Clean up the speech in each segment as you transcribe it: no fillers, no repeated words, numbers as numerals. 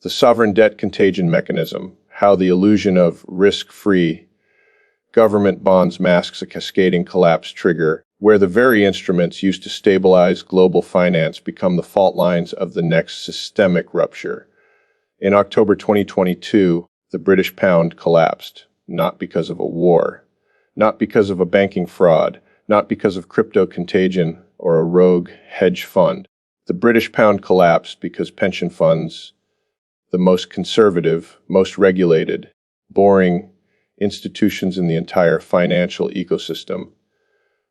The sovereign debt contagion mechanism, how the illusion of risk-free government bonds masks a cascading collapse trigger, where the very instruments used to stabilize global finance become the fault lines of the next systemic rupture. In October 2022, the British pound collapsed, not because of a war, not because of a banking fraud, not because of crypto contagion or a rogue hedge fund. The British pound collapsed because pension funds, the most conservative, most regulated, boring institutions in the entire financial ecosystem,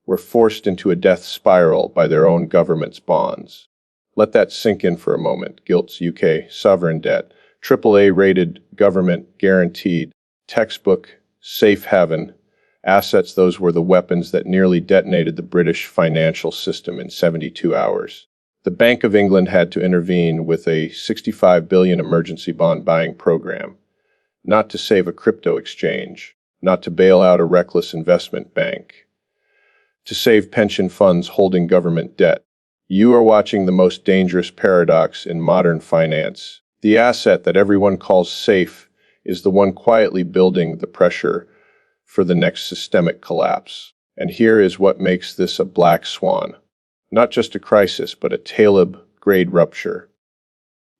were forced into a death spiral by their own government's bonds. Let that sink in for a moment. Gilts UK sovereign debt, AAA-rated government guaranteed, textbook, safe haven, assets. Those were the weapons that nearly detonated the British financial system in 72 hours. The Bank of England had to intervene with a $65 billion emergency bond buying program, not to save a crypto exchange, not to bail out a reckless investment bank, to save pension funds holding government debt. You are watching the most dangerous paradox in modern finance. The asset that everyone calls safe is the one quietly building the pressure for the next systemic collapse. And here is what makes this a black swan. Not just a crisis, but a Taleb-grade rupture.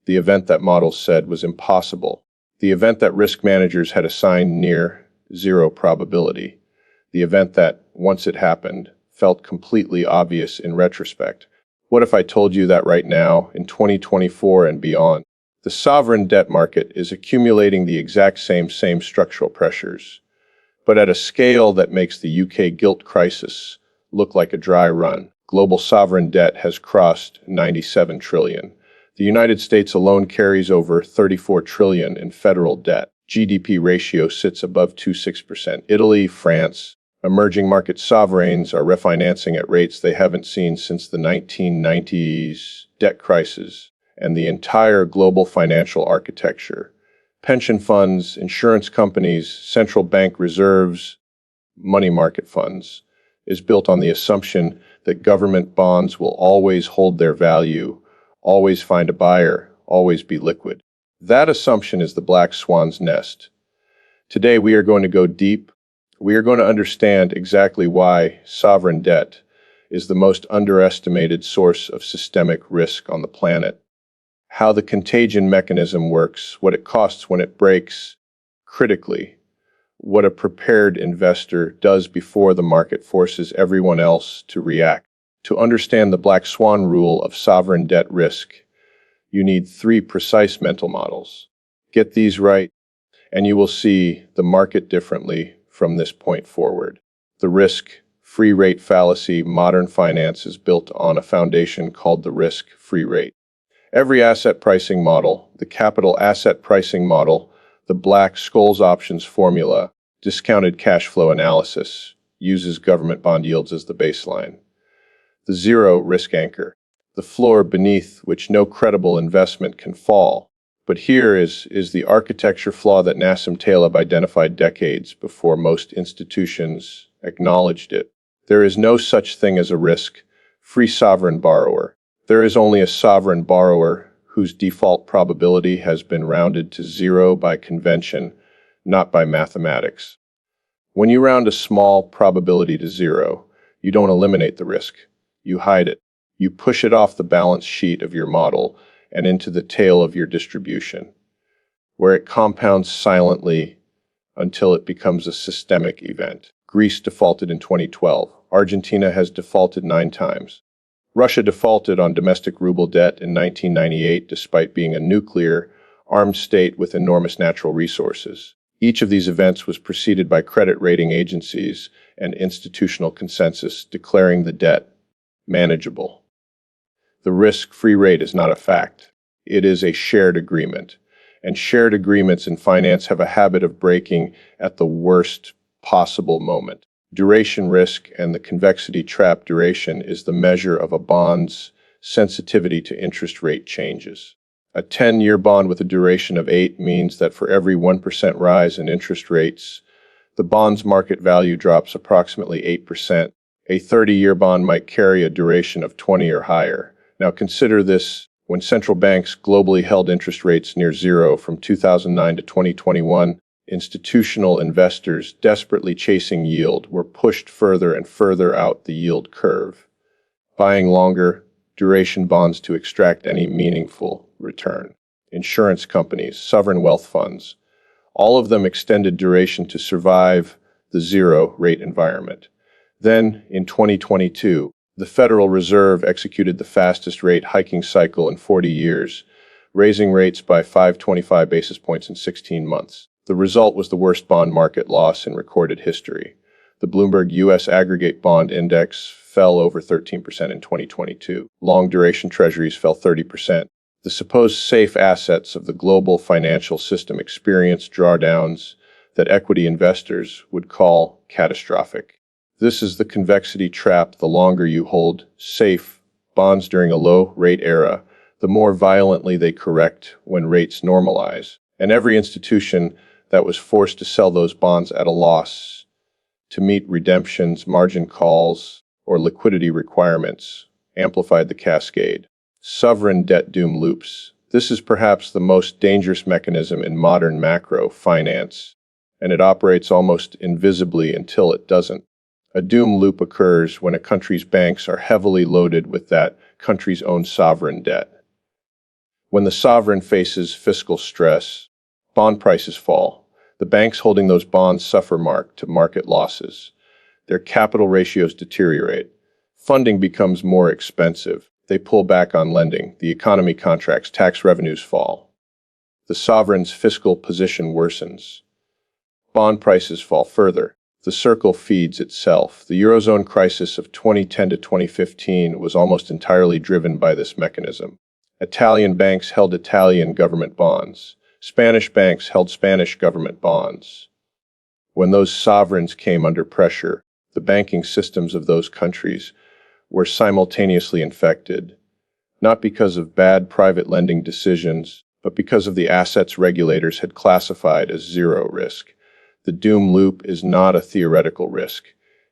The event that models said was impossible. The event that risk managers had assigned near zero probability. The event that, once it happened, felt completely obvious in retrospect. What if I told you that right now, in 2024 and beyond, the sovereign debt market is accumulating the exact same structural pressures, but at a scale that makes the UK gilt crisis look like a dry run? Global sovereign debt has crossed 97 trillion. The United States alone carries over 34 trillion in federal debt. GDP ratio sits above 26%. Italy, France, emerging market sovereigns are refinancing at rates they haven't seen since the 1990s debt crisis, and the entire global financial architecture, pension funds, insurance companies, central bank reserves, money market funds, is built on the assumption that government bonds will always hold their value, always find a buyer, always be liquid. That assumption is the black swan's nest. Today we are going to go deep. We are going to understand exactly why sovereign debt is the most underestimated source of systemic risk on the planet, how the contagion mechanism works, what it costs when it breaks, critically, what a prepared investor does before the market forces everyone else to react. To understand the Black Swan rule of sovereign debt risk, you need 3 precise mental models. Get these right, and you will see the market differently from this point forward. The risk-free rate fallacy. Modern finance is built on a foundation called the risk-free rate. Every asset pricing model, the capital asset pricing model, the Black-Scholes options formula, discounted cash flow analysis, uses government bond yields as the baseline. The zero risk anchor, the floor beneath which no credible investment can fall. But here is the architecture flaw that Nassim Taleb identified decades before most institutions acknowledged it. There is no such thing as a risk-free sovereign borrower. There is only a sovereign borrower whose default probability has been rounded to zero by convention, not by mathematics. When you round a small probability to zero, you don't eliminate the risk. You hide it. You push it off the balance sheet of your model and into the tail of your distribution, where it compounds silently until it becomes a systemic event. Greece defaulted in 2012. Argentina has defaulted 9 times. Russia defaulted on domestic ruble debt in 1998 despite being a nuclear armed state with enormous natural resources. Each of these events was preceded by credit rating agencies and institutional consensus declaring the debt manageable. The risk-free rate is not a fact. It is a shared agreement, and shared agreements in finance have a habit of breaking at the worst possible moment. Duration risk and the convexity trap. Duration is the measure of a bond's sensitivity to interest rate changes. A 10-year bond with a duration of 8 means that for every 1% rise in interest rates, the bond's market value drops approximately 8%. A 30-year bond might carry a duration of 20 or higher. Now consider this When central banks globally held interest rates near zero from 2009 to 2021, institutional investors desperately chasing yield were pushed further and further out the yield curve, buying longer duration bonds to extract any meaningful return. Insurance companies, sovereign wealth funds, all of them extended duration to survive the zero-rate environment. Then, in 2022, the Federal Reserve executed the fastest rate hiking cycle in 40 years, raising rates by 525 basis points in 16 months. The result was the worst bond market loss in recorded history. The Bloomberg U.S. Aggregate Bond Index fell over 13% in 2022. Long-duration treasuries fell 30%. The supposed safe assets of the global financial system experienced drawdowns that equity investors would call catastrophic. This is the convexity trap. The longer you hold safe bonds during a low-rate era, the more violently they correct when rates normalize. And every institution that was forced to sell those bonds at a loss to meet redemptions, margin calls, or liquidity requirements amplified the cascade. Sovereign debt doom loops. This is perhaps the most dangerous mechanism in modern macro finance, and it operates almost invisibly until it doesn't. A doom loop occurs when a country's banks are heavily loaded with that country's own sovereign debt. When the sovereign faces fiscal stress, bond prices fall. The banks holding those bonds suffer mark-to-market losses. Their capital ratios deteriorate. Funding becomes more expensive. They pull back on lending. The economy contracts. Tax revenues fall. The sovereign's fiscal position worsens. Bond prices fall further. The circle feeds itself. The Eurozone crisis of 2010 to 2015 was almost entirely driven by this mechanism. Italian banks held Italian government bonds. Spanish banks held Spanish government bonds. When those sovereigns came under pressure, the banking systems of those countries were simultaneously infected, not because of bad private lending decisions, but because of the assets regulators had classified as zero risk. The doom loop is not a theoretical risk.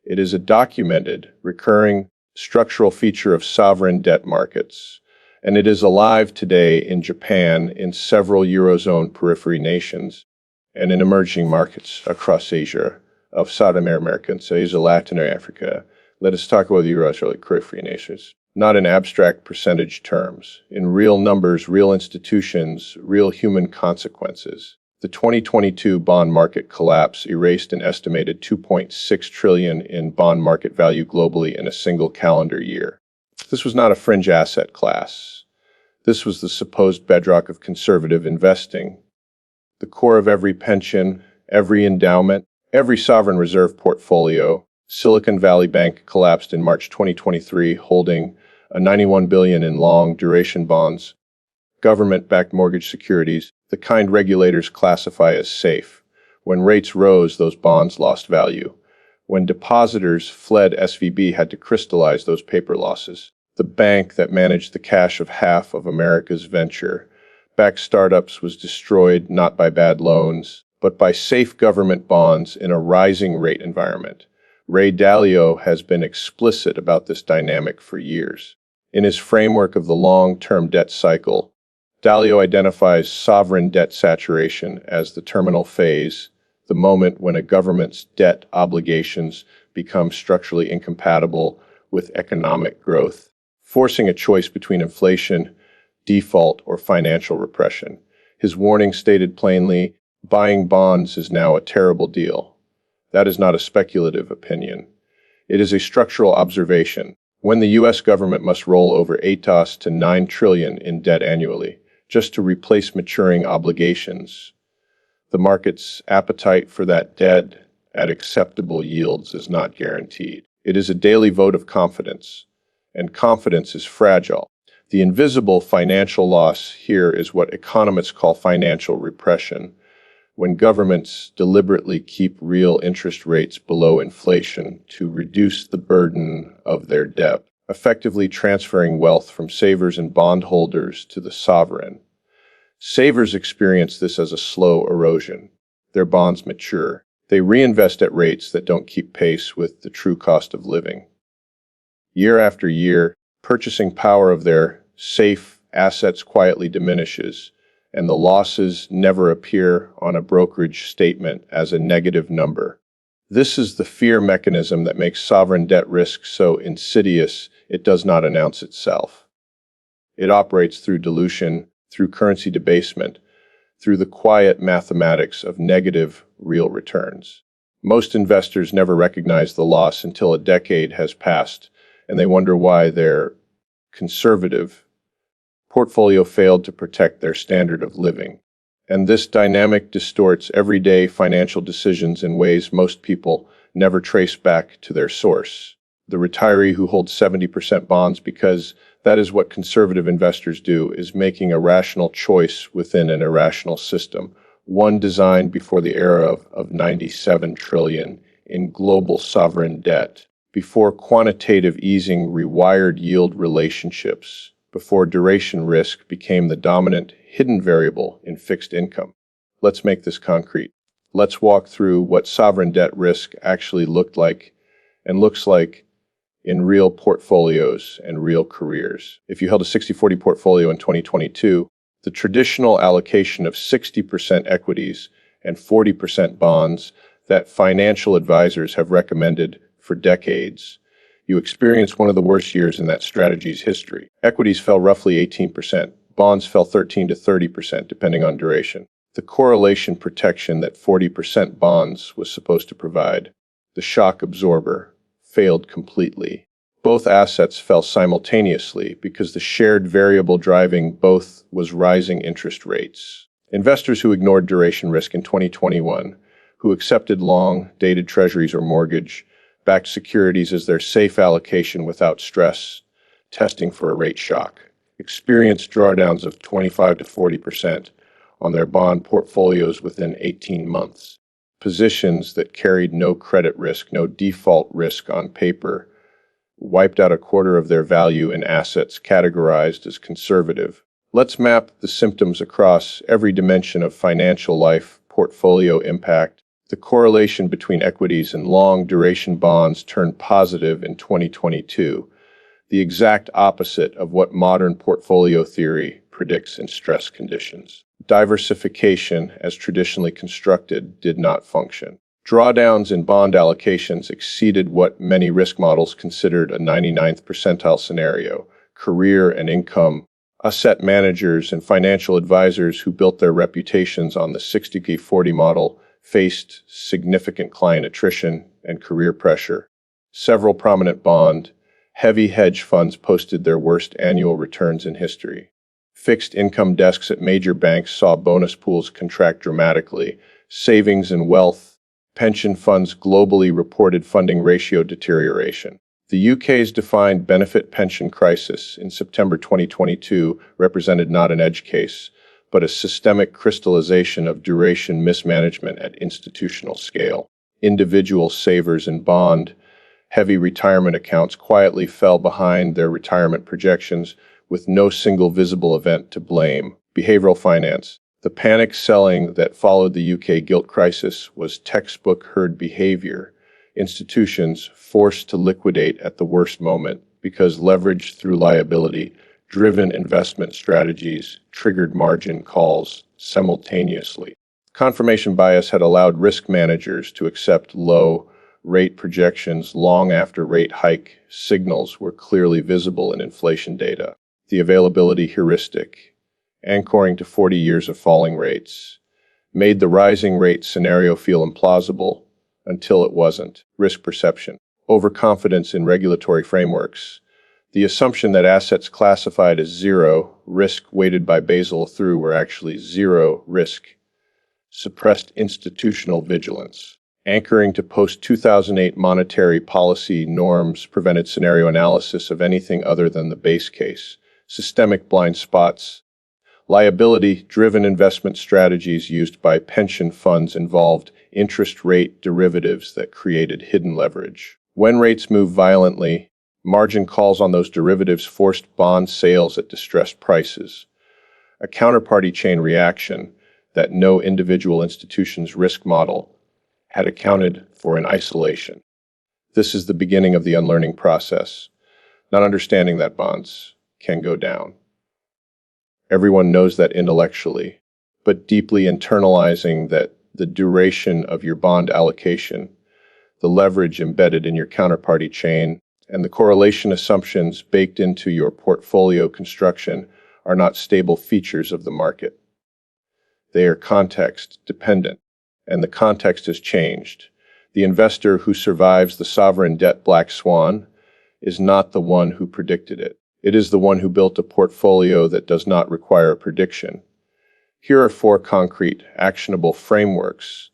It is a documented, recurring, structural feature of sovereign debt markets, and it is alive today in Japan, in several Eurozone periphery nations, and in emerging markets across Asia, of South America, and Asia, Latin Africa. Let us talk about the Eurozone periphery nations, not in abstract percentage terms, in real numbers, real institutions, real human consequences. The 2022 bond market collapse erased an estimated $2.6 trillion in bond market value globally in a single calendar year. This was not a fringe asset class. This was the supposed bedrock of conservative investing, the core of every pension, every endowment, every sovereign reserve portfolio. Silicon Valley Bank collapsed in March 2023, holding a $91 billion in long-duration bonds, government-backed mortgage securities, the kind regulators classify as safe. When rates rose, those bonds lost value. When depositors fled, SVB had to crystallize those paper losses. The bank that managed the cash of half of America's venture-backed startups was destroyed not by bad loans, but by safe government bonds in a rising rate environment. Ray Dalio has been explicit about this dynamic for years. In his framework of the long-term debt cycle, Dalio identifies sovereign debt saturation as the terminal phase, the moment when a government's debt obligations become structurally incompatible with economic growth, forcing a choice between inflation, default, or financial repression. His warning stated plainly, buying bonds is now a terrible deal. That is not a speculative opinion. It is a structural observation. When the U.S. government must roll over $8 to $9 trillion in debt annually just to replace maturing obligations, the market's appetite for that debt at acceptable yields is not guaranteed. It is a daily vote of confidence, and confidence is fragile. The invisible financial loss here is what economists call financial repression, when governments deliberately keep real interest rates below inflation to reduce the burden of their debt, effectively transferring wealth from savers and bondholders to the sovereign. Savers experience this as a slow erosion. Their bonds mature. They reinvest at rates that don't keep pace with the true cost of living. Year after year, purchasing power of their safe assets quietly diminishes, and the losses never appear on a brokerage statement as a negative number. This is the fear mechanism that makes sovereign debt risk so insidious it does not announce itself. It operates through dilution, through currency debasement, through the quiet mathematics of negative real returns. Most investors never recognize the loss until a decade has passed, and they wonder why their conservative portfolio failed to protect their standard of living. And this dynamic distorts everyday financial decisions in ways most people never trace back to their source. The retiree who holds 70% bonds because that is what conservative investors do is making a rational choice within an irrational system, one designed before the era of 97 trillion in global sovereign debt, before quantitative easing rewired yield relationships, before duration risk became the dominant hidden variable in fixed income. Let's make this concrete. Let's walk through what sovereign debt risk actually looked like and looks like in real portfolios and real careers. If you held a 60-40 portfolio in 2022, the traditional allocation of 60% equities and 40% bonds that financial advisors have recommended for decades, you experienced one of the worst years in that strategy's history. Equities fell roughly 18%, bonds fell 13 to 30%, depending on duration. The correlation protection that 40% bonds was supposed to provide, the shock absorber, failed completely. Both assets fell simultaneously because the shared variable driving both was rising interest rates. Investors who ignored duration risk in 2021, who accepted long-dated treasuries or mortgage-backed securities as their safe allocation without stress, testing for a rate shock, experienced drawdowns of 25 to 40% on their bond portfolios within 18 months. Positions that carried no credit risk, no default risk on paper, wiped out a quarter of their value in assets categorized as conservative. Let's map the symptoms across every dimension of financial life portfolio impact. The correlation between equities and long-duration bonds turned positive in 2022, the exact opposite of what modern portfolio theory predicts in stress conditions. Diversification, as traditionally constructed, did not function. Drawdowns in bond allocations exceeded what many risk models considered a 99th percentile scenario. Career and income asset managers and financial advisors who built their reputations on the 60-40 model faced significant client attrition and career pressure. Several prominent bond, heavy hedge funds posted their worst annual returns in history. Fixed income desks at major banks saw bonus pools contract dramatically. Savings and wealth pension funds globally reported funding ratio deterioration. The UK's defined benefit pension crisis in September 2022 represented not an edge case, but a systemic crystallization of duration mismanagement at institutional scale. Individual savers and bond-heavy retirement accounts quietly fell behind their retirement projections with no single visible event to blame. Behavioral finance. The panic selling that followed the UK gilt crisis was textbook herd behavior. Institutions forced to liquidate at the worst moment because leverage through liability-driven investment strategies triggered margin calls simultaneously. Confirmation bias had allowed risk managers to accept low rate projections long after rate hike signals were clearly visible in inflation data. The availability heuristic, anchoring to 40 years of falling rates, made the rising rate scenario feel implausible until it wasn't. Risk perception, overconfidence in regulatory frameworks, the assumption that assets classified as zero risk weighted by Basel III were actually zero risk, suppressed institutional vigilance. Anchoring to post-2008 monetary policy norms prevented scenario analysis of anything other than the base case. Systemic blind spots. Liability-driven investment strategies used by pension funds involved interest rate derivatives that created hidden leverage. When rates moved violently, margin calls on those derivatives forced bond sales at distressed prices, a counterparty chain reaction that no individual institution's risk model had accounted for in isolation. This is the beginning of the unlearning process, not understanding that bonds can go down. Everyone knows that intellectually, but deeply internalizing that the duration of your bond allocation, the leverage embedded in your counterparty chain, and the correlation assumptions baked into your portfolio construction are not stable features of the market. They are context dependent, and the context has changed. The investor who survives the sovereign debt Black Swan is not the one who predicted it. It is the one who built a portfolio that does not require a prediction. Here are 4 concrete, actionable frameworks,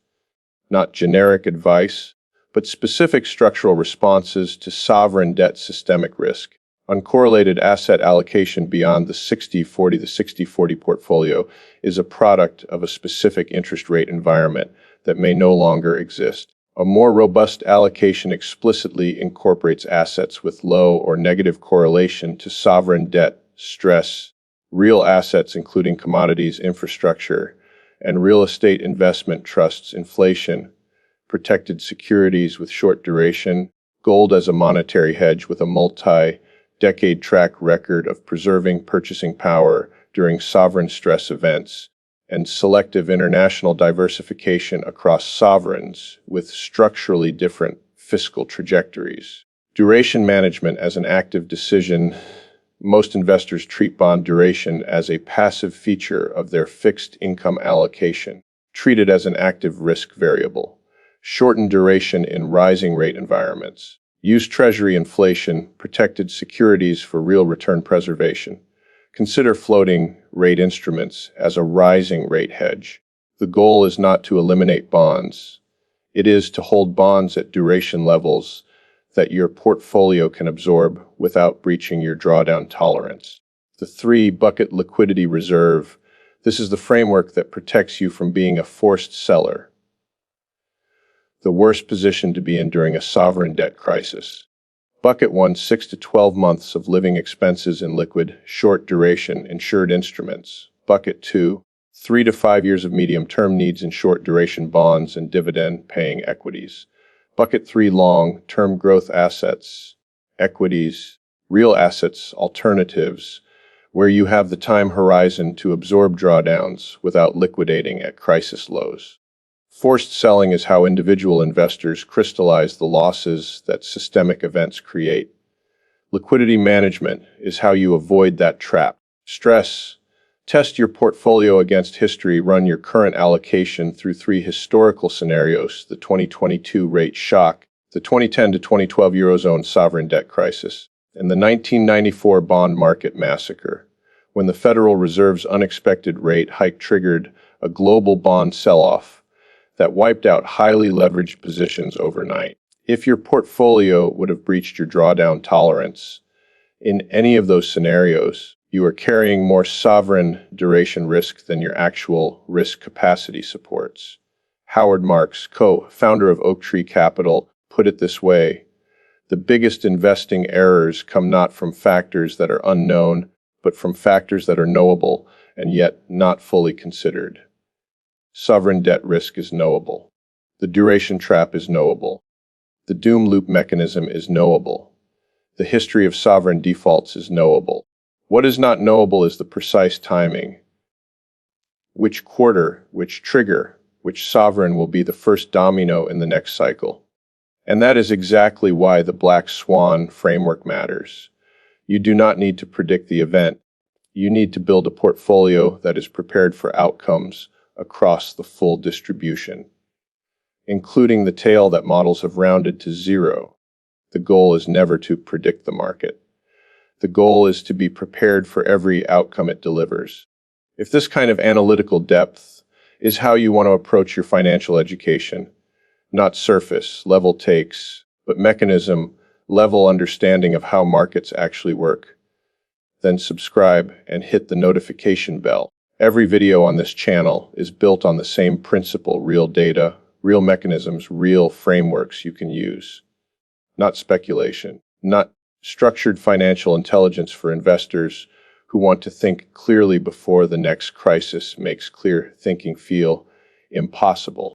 not generic advice, but specific structural responses to sovereign debt systemic risk. Uncorrelated asset allocation beyond the 60-40. The 60-40 portfolio is a product of a specific interest rate environment that may no longer exist. A more robust allocation explicitly incorporates assets with low or negative correlation to sovereign debt stress, real assets including commodities, infrastructure, and real estate investment trusts, inflation, protected securities with short duration, gold as a monetary hedge with a multi-decade track record of preserving purchasing power during sovereign stress events, and selective international diversification across sovereigns with structurally different fiscal trajectories. Duration management as an active decision. Most investors treat bond duration as a passive feature of their fixed income allocation. Treat it as an active risk variable. Shorten duration in rising rate environments. Use treasury inflation protected securities for real return preservation. Consider floating rate instruments as a rising rate hedge. The goal is not to eliminate bonds. It is to hold bonds at duration levels that your portfolio can absorb without breaching your drawdown tolerance. The 3-bucket liquidity reserve. This is the framework that protects you from being a forced seller, the worst position to be in during a sovereign debt crisis. Bucket 1, 6 to 12 months of living expenses in liquid, short duration, insured instruments. Bucket 2, 3 to 5 years of medium-term needs in short duration bonds and dividend-paying equities. Bucket 3, long-term growth assets, equities, real assets, alternatives, where you have the time horizon to absorb drawdowns without liquidating at crisis lows. Forced selling is how individual investors crystallize the losses that systemic events create. Liquidity management is how you avoid that trap. Stress. Test your portfolio against history. Run your current allocation through 3 historical scenarios: the 2022 rate shock, the 2010 to 2012 Eurozone sovereign debt crisis, and the 1994 bond market massacre, when the Federal Reserve's unexpected rate hike triggered a global bond sell-off that wiped out highly leveraged positions overnight. If your portfolio would have breached your drawdown tolerance in any of those scenarios, you are carrying more sovereign duration risk than your actual risk capacity supports. Howard Marks, co-founder of Oaktree Capital, put it this way: the biggest investing errors come not from factors that are unknown, but from factors that are knowable and yet not fully considered. Sovereign debt risk is knowable. The duration trap is knowable. The doom loop mechanism is knowable. The history of sovereign defaults is knowable. What is not knowable is the precise timing. Which quarter, which trigger, which sovereign will be the first domino in the next cycle. And that is exactly why the Black Swan framework matters. You do not need to predict the event. You need to build a portfolio that is prepared for outcomes across the full distribution, including the tail that models have rounded to 0. The goal is never to predict the market. The goal is to be prepared for every outcome it delivers. If this kind of analytical depth is how you want to approach your financial education, not surface level takes, but mechanism level understanding of how markets actually work, then subscribe and hit the notification bell. Every video on this channel is built on the same principle: real data, real mechanisms, real frameworks you can use. Not speculation, not structured financial intelligence for investors who want to think clearly before the next crisis makes clear thinking feel impossible.